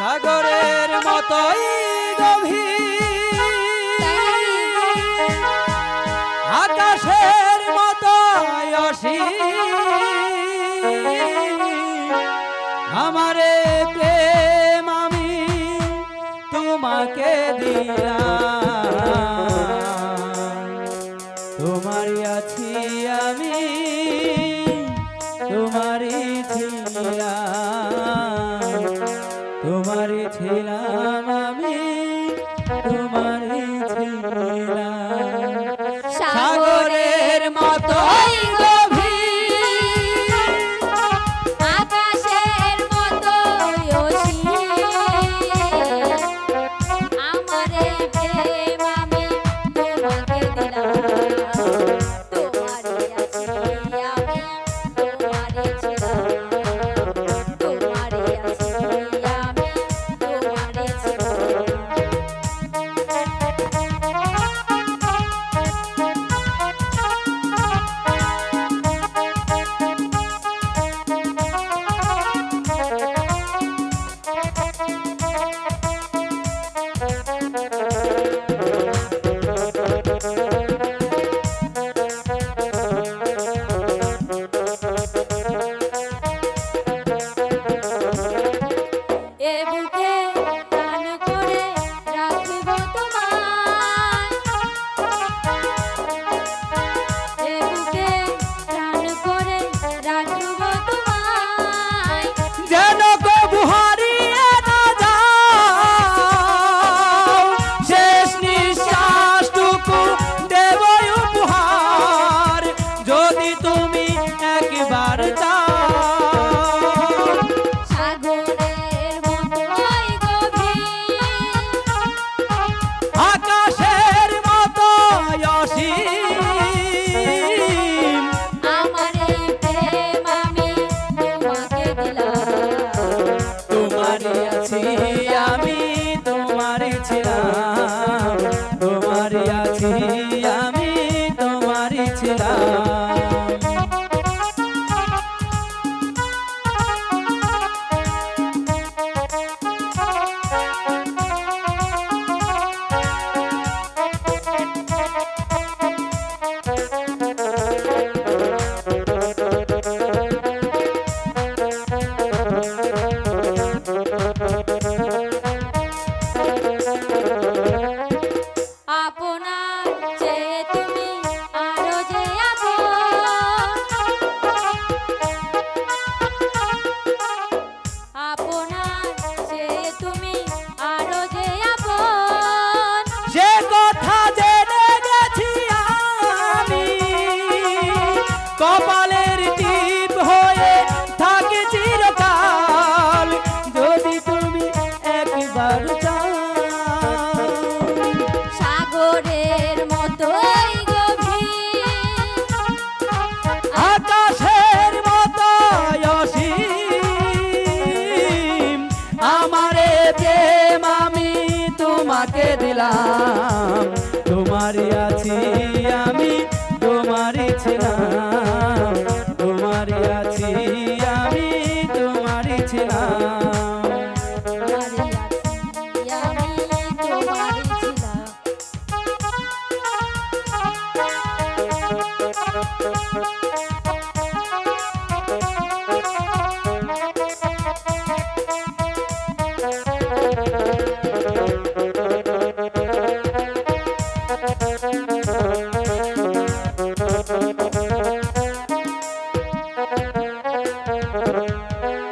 সাগরের মতোই গভীর, আকাশের মতোই অসীম। আমারে প্রেম আমি তোমাকে দিলাম, তোমারই আছি আমি, তোমারই ছিলাম, তোমারই ছিলাম আমি, তোমারই ছিলাম। সাগরের মতোই গভীর, আকাশের মতোই অসীম। আমারে প্রেম আমি তোমাকে দিলাম, তোমারই আছি আমি, তোমারই ছিলাম, তোমারই আছি আমি, তোমারই ছিলাম। এ বুকে প্রাণ করে রাখিব তোমায়, এ বুকে প্রাণ করে রাখিব তোমায়। যেন কবু হারিয়ে না যাও, শেষ নিঃশ্বাসটুকু দেব উপহার, যদি তুমি একবার চাও। সাগরের মতোই গভীর, আকাশের মতো অসীম। আমারে প্রেম আমি তোমাকে দিলাম, তোমারই আছি আমি, তোমারই ছিলাম, তোমারই আছি আমি, তোমারই ছিলাম। আপনার চেয়ে তুমি আরো যে আপন, আপনার চেয়ে তুমি আরো যে আপন। সে কথা জেনে গেছি আমি, কপালের টিপ হয়ে থাকে চিরকাল, যদি তুমি একবার চাও। সাগরের মতোই গভীর, আকাশের মতো অসীম। আমারে প্রেম আমি তোমাকে দিলাম, তোমারই আছি আমি, তোমারই ছিলাম, তোমারই আছি আমি, তোমারই ছিলাম। তোমারই আছি আমি, তোমারই ছিলাম।